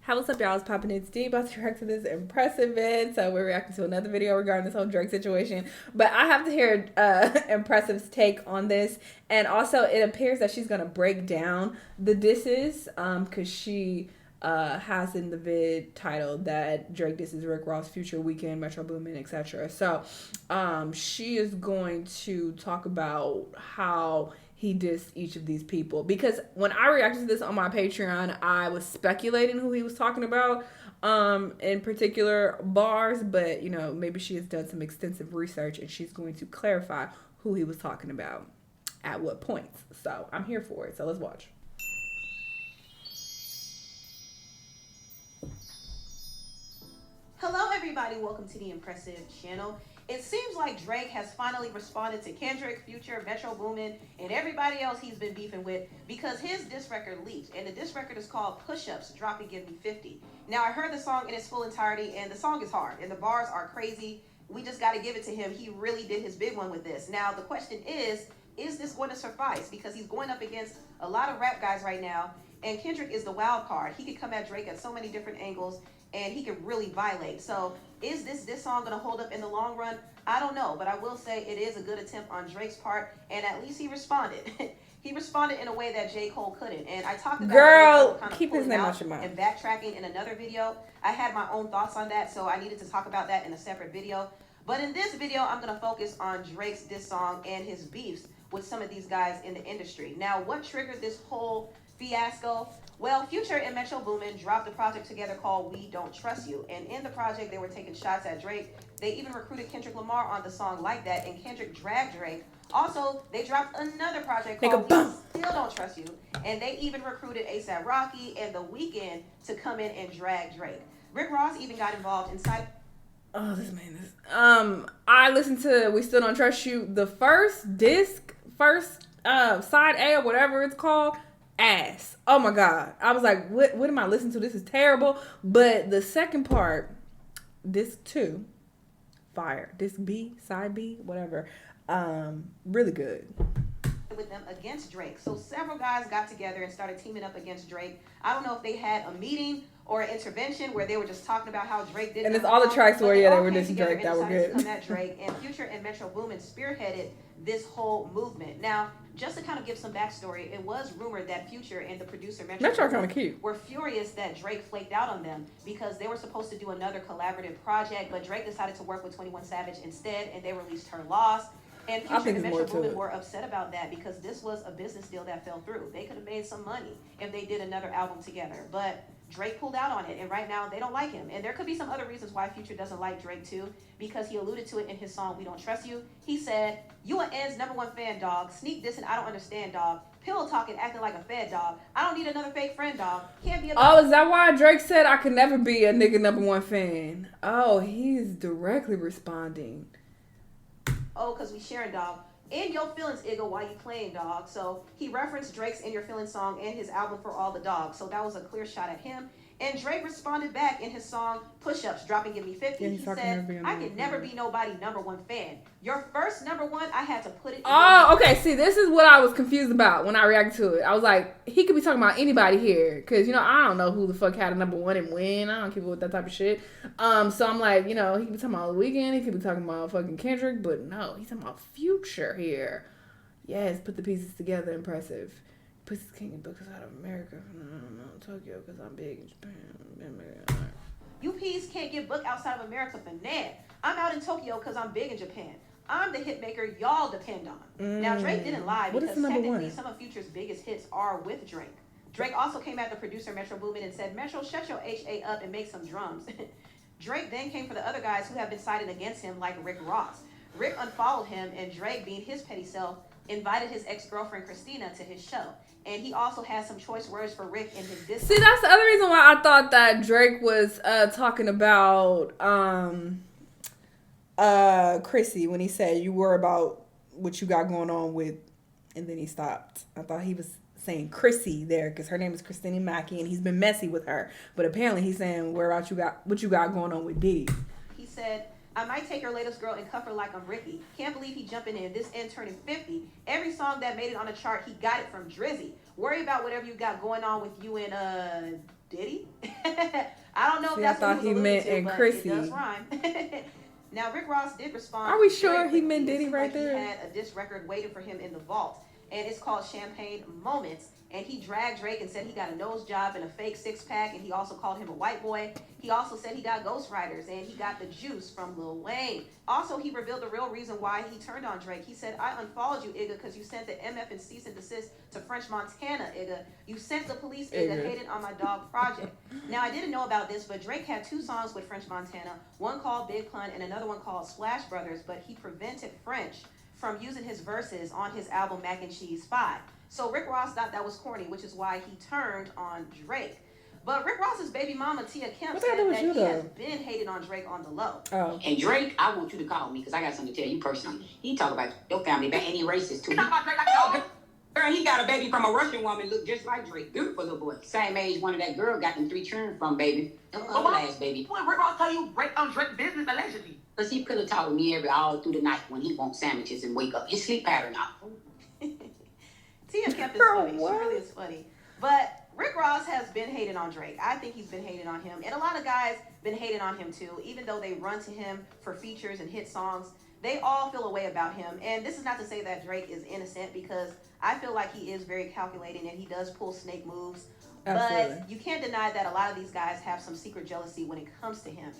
Hey, what's up, y'all? It's Poppin' It's D. About to react to this impressive vid. So we're reacting to another video regarding this whole Drake situation. But I have to hear Impressive's take on this. And also, it appears that she's going to break down the disses because she has in the vid titled that Drake disses Rick Ross, Future, Weeknd, Metro Boomin, etc. So she is going to talk about how he dissed each of these people, because when I reacted to this on my Patreon, I was speculating who he was talking about in particular bars, but you know, maybe she has done some extensive research and she's going to clarify who he was talking about at what points. So I'm here for it. So let's watch. Hello everybody, welcome to the Impressive channel. It seems like Drake has finally responded to Kendrick, Future, Metro Boomin, and everybody else he's been beefing with because his diss record leaked, and the diss record is called Push-Ups, Drop and Give Me 50. Now I heard the song in its full entirety, and the song is hard, and the bars are crazy. We just got to give it to him. He really did his big one with this. Now the question is this going to suffice? Because he's going up against a lot of rap guys right now, and Kendrick is the wild card. He could come at Drake at so many different angles, and he could really violate. So is this song going to hold up in the long run? I don't know, but I will say it is a good attempt on Drake's part, and at least he responded. He responded in a way that J. Cole couldn't. And I talked about Girl, kind of keep his name out your mouth. And backtracking in another video. I had my own thoughts on that, so I needed to talk about that in a separate video. But in this video, I'm going to focus on Drake's diss song and his beefs with some of these guys in the industry. Now, what triggered this whole fiasco? Well, Future and Metro Boomin dropped a project together called We Don't Trust You. And in the project, they were taking shots at Drake. They even recruited Kendrick Lamar on the song Like That, and Kendrick dragged Drake. Also, they dropped another project called We Still Don't Trust You. And they even recruited A$AP Rocky and The Weeknd to come in and drag Drake. Rick Ross even got involved inside. Oh, this man is... I listened to We Still Don't Trust You. The first disc, side A or whatever it's called, ass. Oh my god. I was like, what am I listening to? This is terrible. But the second part, disc 2, fire. Disc B, side B, whatever. Really good. With them against Drake. So several guys got together and started teaming up against Drake. I don't know if they had a meeting or an intervention where they were just talking about how Drake did. And it's all the tracks where they were dissing Drake that were good. To come at Drake, and Future and Metro Boomin spearheaded this whole movement. Now, just to kind of give some backstory, it was rumored that Future and the producer Metro kind of cute were furious that Drake flaked out on them because they were supposed to do another collaborative project, but Drake decided to work with 21 Savage instead, and they released Her Loss. And Future and Metro Boomin were upset about that because this was a business deal that fell through. They could have made some money if they did another album together, but Drake pulled out on it, and right now they don't like him. And there could be some other reasons why Future doesn't like Drake too, because he alluded to it in his song We Don't Trust You. He said, "You an N's #1 fan, dog. Sneak dissing, I don't understand, dog. Pillow talking, acting like a fed, dog. I don't need another fake friend, dog. Can't be a..." Oh, is that why Drake said I could never be a nigga #1 fan? Oh, he's directly responding. Oh, because we sharing, dog. In your feelings, Igga, why you playing, dog? So he referenced Drake's In Your Feelings song and his album For All the Dogs. So that was a clear shot at him. And Drake responded back in his song Push-Ups, Drop and Give Me 50. He said, "I can never be nobody #1 fan. Your first #1, I had to put it in." Oh, okay. See, this is what I was confused about when I reacted to it. I was like, he could be talking about anybody here. Because, you know, I don't know who the fuck had a #1 and when. I don't keep up with that type of shit. So I'm like, you know, he could be talking about The Weeknd. He could be talking about fucking Kendrick. But no, he's talking about Future here. Yes, put the pieces together. Impressive. Pussies can't get booked out of America. No, Tokyo, because I'm big in Japan. You peas can't get booked outside of America for Ned. I'm out in Tokyo because I'm big in Japan. I'm the hit maker y'all depend on. Now, Drake didn't lie because technically some of Future's biggest hits are with Drake. Drake also came at the producer Metro Boomin and said, "Metro, shut your HA up and make some drums." Drake then came for the other guys who have been sided against him, like Rick Ross. Rick unfollowed him, and Drake, being his petty self, invited his ex-girlfriend Christina to his show. And he also had some choice words for Rick in his diss. See, that's the other reason why I thought that Drake was talking about Chrissy when he said you were about what you got going on with, and then he stopped. I thought he was saying Chrissy there because her name is Christina Mackey and he's been messy with her. But apparently he's saying what you got going on with Diddy. He said, "I might take her latest girl and cuff her like I'm Ricky. Can't believe he jumping in. This end turning 50. Every song that made it on the chart, he got it from Drizzy. Worry about whatever you got going on with you and Diddy." know if See, that's I thought what he was meant alluding and to, but Chrissy. it does rhyme. Now, Rick Ross did respond. Are we sure very he quickly. meant It Diddy seemed right like there? He had a diss record waiting for him in the vault, and it's called Champagne Moments. And he dragged Drake and said he got a nose job and a fake six-pack, and he also called him a white boy. He also said he got ghostwriters, and he got the juice from Lil Wayne. Also, he revealed the real reason why he turned on Drake. He said, I unfollowed you, Igga, because you sent the MF and cease and desist to French Montana, Igga. You sent the police, Igga, hated on my dog project. Now, I didn't know about this, but Drake had 2 songs with French Montana, one called Big Pun and another one called Splash Brothers, but he prevented French from using his verses on his album Mac and Cheese 5. So Rick Ross thought that was corny, which is why he turned on Drake. But Rick Ross's baby mama, Tia Kemp, said that he has been hating on Drake on the low. Oh. And Drake, I want you to call me because I got something to tell you personally. He talk about your family, but ain't he racist too? He talk about Drake like dog. Girl, he got a baby from a Russian woman, look just like Drake. Beautiful little boy. Same age one of that girl got them 3 children from, baby. Last baby. When Rick Ross tell you Drake business allegedly? Because he could have talked to me all through the night when he wants sandwiches and wake up. His sleep pattern off. Tia Kemp is funny. She really is funny. But Rick Ross has been hating on Drake. I think he's been hating on him. And a lot of guys been hating on him too. Even though they run to him for features and hit songs, they all feel a way about him. And this is not to say that Drake is innocent, because I feel like he is very calculating and he does pull snake moves. Absolutely. But you can't deny that a lot of these guys have some secret jealousy when it comes to him.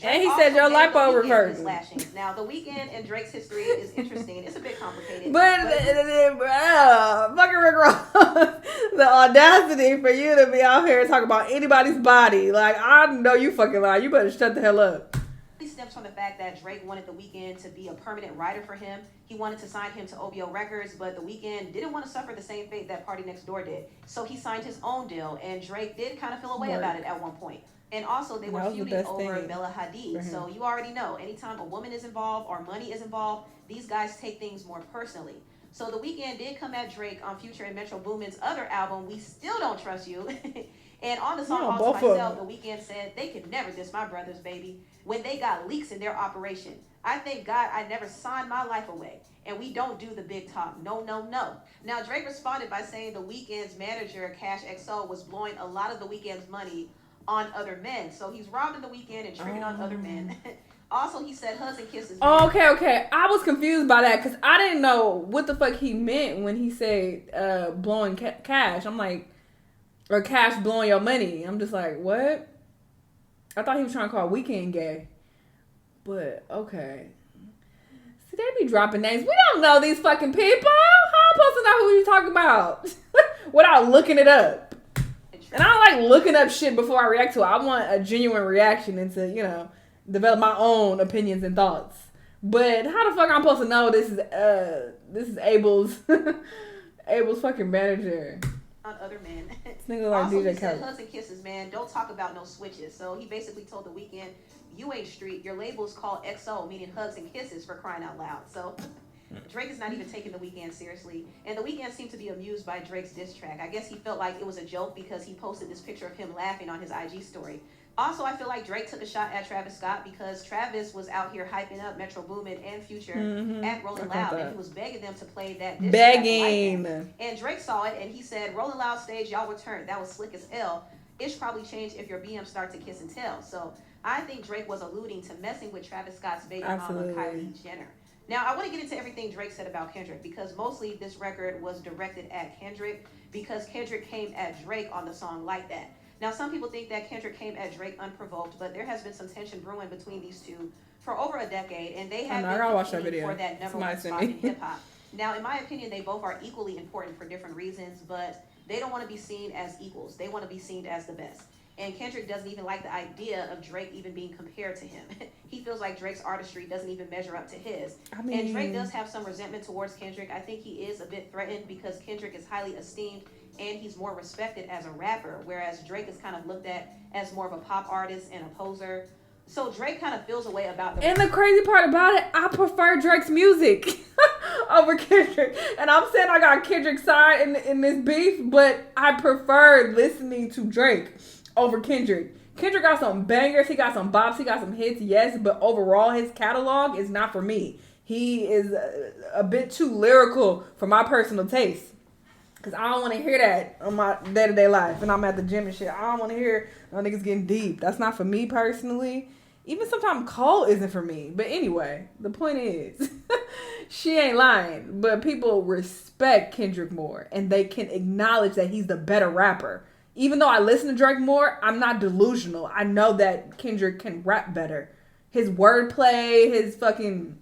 And he said your lipo reversed. Now, the Weeknd and Drake's history is interesting. It's a bit complicated. But fucking Rick Ross, the audacity for you to be out here talking about anybody's body. Like, I know you fucking lie. You better shut the hell up. It stems from the fact that Drake wanted the Weeknd to be a permanent writer for him. He wanted to sign him to OVO Records, but the Weeknd didn't want to suffer the same fate that Party Next Door did. So he signed his own deal, and Drake did kind of feel a way about it at one point. And also, they were feuding over Bella Hadid. So you already know, anytime a woman is involved or money is involved, these guys take things more personally. So the Weeknd did come at Drake on Future and Metro Boomin's other album, We Still Don't Trust You. And on the song All To Myself, the Weeknd said, they could never diss my brothers, baby, when they got leaks in their operation. I thank God I never signed my life away. And we don't do the big talk. No, no, no. Now, Drake responded by saying the Weeknd's manager, Cash XO, was blowing a lot of the Weeknd's money on other men. So he's robbing the Weeknd and tricking on other men. Also, he said hugs and kisses. Oh, okay. I was confused by that because I didn't know what the fuck he meant when he said blowing cash. I'm like, or cash blowing your money. I'm just like, what? I thought he was trying to call Weeknd gay. But, okay. See, they be dropping names. We don't know these fucking people. How am I supposed to know who you talking about? Without looking it up. And I don't like looking up shit before I react to it. I want a genuine reaction and to, develop my own opinions and thoughts. But how the fuck I'm supposed to know this is Abel's Abel's fucking manager? On other men. This nigga like also, DJ he said Khaled. hugs and kisses, man. Don't talk about no switches. So he basically told the Weeknd, you ain't street. Your label is called XO, meaning hugs and kisses, for crying out loud. So Drake is not even taking the Weeknd seriously. And the Weeknd seemed to be amused by Drake's diss track. I guess he felt like it was a joke because he posted this picture of him laughing on his IG story. Also, I feel like Drake took a shot at Travis Scott because Travis was out here hyping up Metro Boomin and Future at Rolling Loud, and he was begging them to play that diss track like that. And Drake saw it, and he said, Rolling Loud stage, y'all returned. That was slick as hell. Ish probably changed if your BM start to kiss and tell. So I think Drake was alluding to messing with Travis Scott's baby mama, Kylie Jenner. Now, I want to get into everything Drake said about Kendrick because mostly this record was directed at Kendrick because Kendrick came at Drake on the song Like That. Now, some people think that Kendrick came at Drake unprovoked, but there has been some tension brewing between these two for over a decade, and they have been competing for that number one spot in hip-hop. Now, in my opinion, they both are equally important for different reasons, but they don't want to be seen as equals. They want to be seen as the best. And Kendrick doesn't even like the idea of Drake even being compared to him. He feels like Drake's artistry doesn't even measure up to his. And Drake does have some resentment towards Kendrick. I think he is a bit threatened because Kendrick is highly esteemed and he's more respected as a rapper, whereas Drake is kind of looked at as more of a pop artist and a poser. So Drake kind of feels a way about the... And the crazy part about it, I prefer Drake's music over Kendrick. And I'm saying I got Kendrick's side in this beef, but I prefer listening to Drake over Kendrick. Kendrick got some bangers, he got some bops, he got some hits, yes, but overall his catalog is not for me. He is a bit too lyrical for my personal taste. Cause I don't want to hear that on my day-to-day life, and I'm at the gym and shit. I don't want to hear no niggas getting deep. That's not for me personally. Even sometimes Cole isn't for me. But anyway, the point is, she ain't lying. But people respect Kendrick more, and they can acknowledge that he's the better rapper. Even though I listen to Drake more, I'm not delusional. I know that Kendrick can rap better. His wordplay, his fucking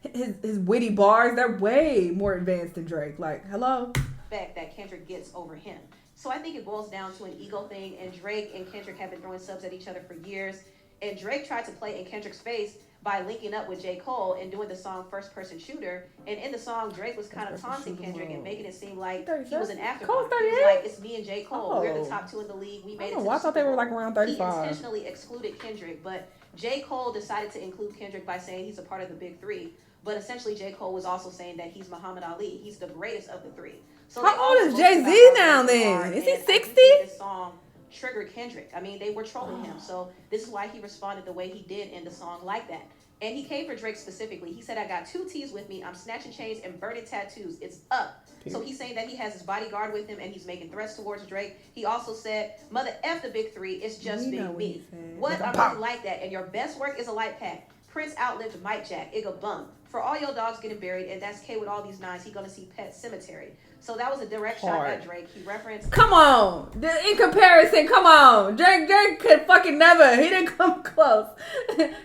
his witty bars, they're way more advanced than Drake. Like, hello. That Kendrick gets over him. So I think it boils down to an ego thing, and Drake and Kendrick have been throwing subs at each other for years. And Drake tried to play in Kendrick's face by linking up with J. Cole and doing the song First Person Shooter. And in the song, Drake was kind of taunting Kendrick and making it seem like he was an afterthought. He was like, it's me and J. Cole. We're the top 2 in the league. We made it to the I thought they were like around 35. He intentionally excluded Kendrick, but J. Cole decided to include Kendrick by saying he's a part of the big 3. But essentially, J. Cole was also saying that he's Muhammad Ali. He's the greatest of the 3. So how old is Jay-Z now then? Is he 60? This song triggered Kendrick. I mean, they were trolling him. So this is why he responded the way he did in the song like that. And he came for Drake specifically. He said, I got 2 T's with me. I'm snatching chains and burning tattoos. It's up. So he's saying that he has his bodyguard with him and he's making threats towards Drake. He also said, mother F the big 3. It's just big me. What? I really like that. And your best work is a light pack. Prince outlived Mike Jack. Igga bum. For all your dogs getting buried, and that's K with all these 9s, he gonna see Pet Cemetery. So that was a direct shot at Drake. He referenced... Come on! In comparison, come on! Drake could fucking never. He didn't come close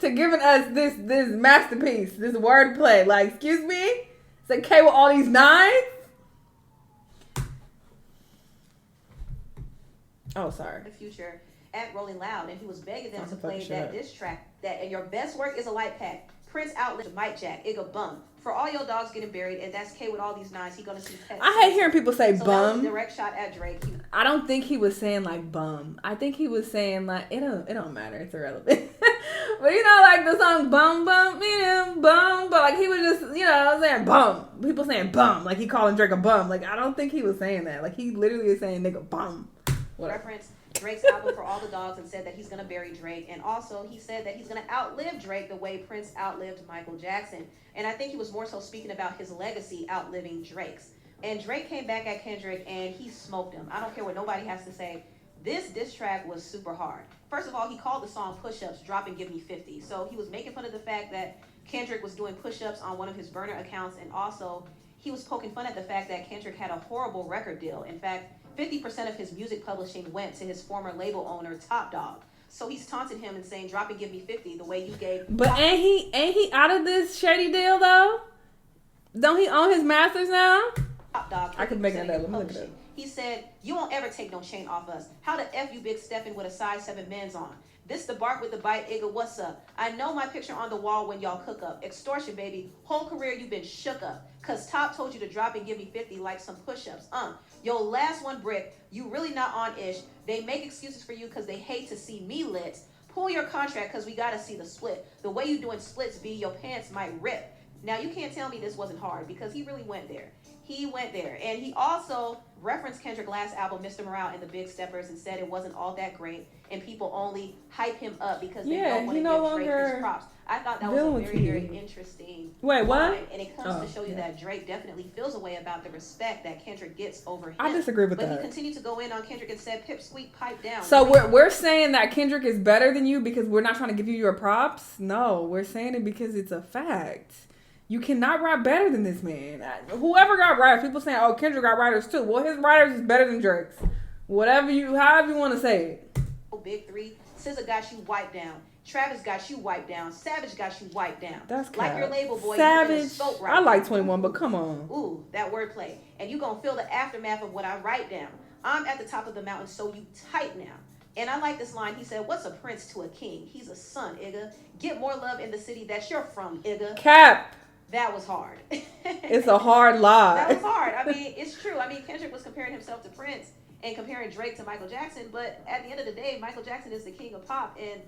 to giving us this masterpiece, this wordplay. Like, excuse me? It's like K with all these 9s? Oh, sorry. The Future at Rolling Loud, and he was begging them to play that diss track. That and your best work is a light pack. Prince outlived Mike Jack. Igga bum. For all your dogs getting buried, and that's K with all these 9s, he gonna see Pet. I hate hearing people say so bum. That was a direct shot at Drake. I don't think he was saying like bum. I think he was saying like it don't matter. It's irrelevant. But you know, like the song bum bum bum. But like he was just saying bum. People saying bum. Like he calling Drake a bum. Like I don't think he was saying that. Like he literally is saying nigga bum. Whatever. Reference Drake's album For All the Dogs and said that he's going to bury Drake. And also, he said that he's going to outlive Drake the way Prince outlived Michael Jackson. And I think he was more so speaking about his legacy outliving Drake's. And Drake came back at Kendrick and he smoked him. I don't care what nobody has to say. This diss track was super hard. First of all, he called the song Push-Ups, Drop and Give Me 50. So he was making fun of the fact that Kendrick was doing push-ups on one of his burner accounts. And also, he was poking fun at the fact that Kendrick had a horrible record deal. In fact, 50% of his music publishing went to his former label owner, Top Dog. So he's taunted him and saying, drop and give me 50, the way you gave... But ain't he out of this shady deal, though? Don't he own his masters now? Top Dog. I could make it up. Let me look it up. He said, you won't ever take no chain off us. How the F you big stepping with a size 7 men's on? This the bark with the bite, Igga, what's up? I know my picture on the wall when y'all cook up. Extortion, baby. Whole career you been shook up. Cause Top told you to drop and give me 50 like some push-ups. Your last one brick, you really not on ish. They make excuses for you cause they hate to see me lit. Pull your contract cause we gotta see the split. The way you doing splits, B, your pants might rip. Now you can't tell me this wasn't hard because he really went there. He went there. And he also referenced Kendrick's last album, Mr. Morale and the Big Steppers, and said it wasn't all that great and people only hype him up because they don't want to give Drake his props. I thought that was a very, very interesting line. And it comes to show you that Drake definitely feels a way about the respect that Kendrick gets over him. I disagree with that. But he continued to go in on Kendrick and said, pip, squeak, pipe down. So we're saying that Kendrick is better than you because we're not trying to give you your props? No, we're saying it because it's a fact. You cannot rap better than this man. Whoever got writers, people saying, oh, Kendrick got writers too. Well, his writers is better than Drake's. However you want to say it. Big 3, SZA got you wiped down. Travis got you wiped down. Savage got you wiped down. That's like your label boy. Savage. I like 21, but come on. Ooh, that wordplay. And you gonna feel the aftermath of what I write down. I'm at the top of the mountain, so you tight now. And I like this line. He said, what's a prince to a king? He's a son, Igga. Get more love in the city that you're from, Igga. Cap. That was hard. It's a hard lie. That was hard. I mean, it's true. I mean, Kendrick was comparing himself to Prince and comparing Drake to Michael Jackson. But at the end of the day, Michael Jackson is the king of pop. And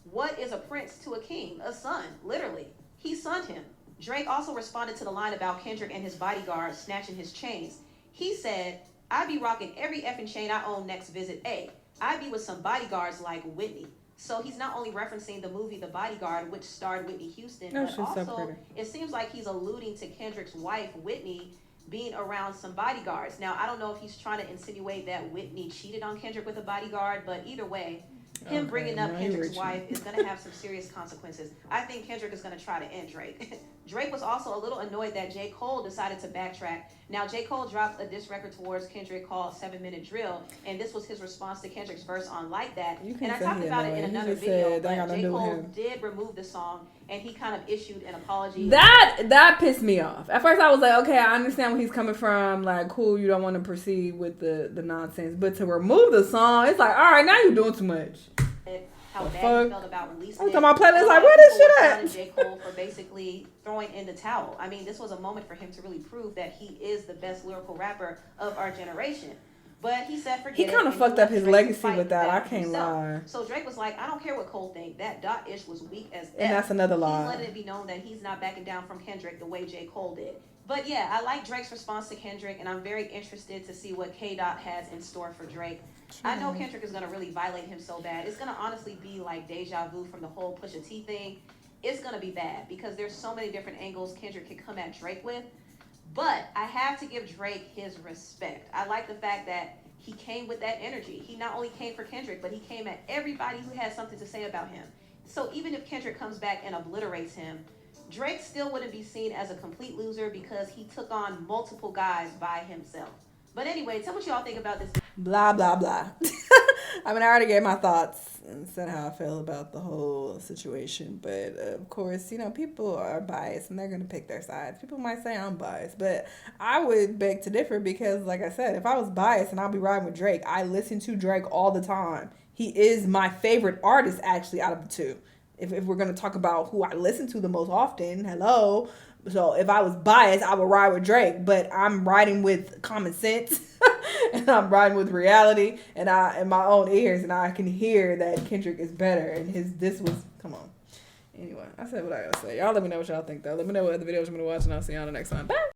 what is a prince to a king? A son, literally. He sunned him. Drake also responded to the line about Kendrick and his bodyguard snatching his chains. He said, I be rocking every effing chain I own next visit. A, I be with some bodyguards like Whitney. So he's not only referencing the movie The Bodyguard, which starred Whitney Houston, but also it seems like he's alluding to Kendrick's wife, Whitney, being around some bodyguards. Now, I don't know if he's trying to insinuate that Whitney cheated on Kendrick with a bodyguard, but either way, him bringing up Kendrick's wife is going to have some serious consequences. I think Kendrick is going to try to end Drake. Drake was also a little annoyed that J. Cole decided to backtrack. Now, J. Cole dropped a diss record towards Kendrick called 7 Minute Drill, and this was his response to Kendrick's verse on Like That. And I talked about it in another video, but J. Cole did remove the song, and he kind of issued an apology. That pissed me off. At first, I was like, okay, I understand where he's coming from. Like, cool, you don't want to proceed with the nonsense. But to remove the song, it's like, all right, now you're doing too much. How bad he felt about releasing it. I'm talking about playlist, like, where this shit at? J. Cole for basically throwing in the towel. I mean, this was a moment for him to really prove that he is the best lyrical rapper of our generation. But he said forget it. He kind of fucked up his legacy with that. I can't lie. So Drake was like, I don't care what Cole think. That Ish was weak as F. And that's another lie. He's letting it be known that he's not backing down from Kendrick the way J. Cole did. But yeah, I like Drake's response to Kendrick, and I'm very interested to see what K-Dot has in store for Drake. I know Kendrick is going to really violate him so bad. It's going to honestly be like deja vu from the whole Pusha T thing. It's going to be bad because there's so many different angles Kendrick can come at Drake with. But I have to give Drake his respect. I like the fact that he came with that energy. He not only came for Kendrick, but he came at everybody who had something to say about him. So even if Kendrick comes back and obliterates him, Drake still wouldn't be seen as a complete loser because he took on multiple guys by himself. But anyway, tell me what y'all think about this. Blah, blah, blah. I mean, I already gave my thoughts and said how I feel about the whole situation. But, of course, you know, people are biased and they're going to pick their sides. People might say I'm biased, but I would beg to differ because, like I said, if I was biased and I'll be riding with Drake, I listen to Drake all the time. He is my favorite artist, actually, out of the two. If we're going to talk about who I listen to the most often, hello. So if I was biased, I would ride with Drake. But I'm riding with common sense. And I'm riding with reality. And in my own ears. And I can hear that Kendrick is better. And this was, come on. Anyway, I said what I gotta say. Y'all let me know what y'all think, though. Let me know what other videos you want to watch. And I'll see y'all the next time. Bye.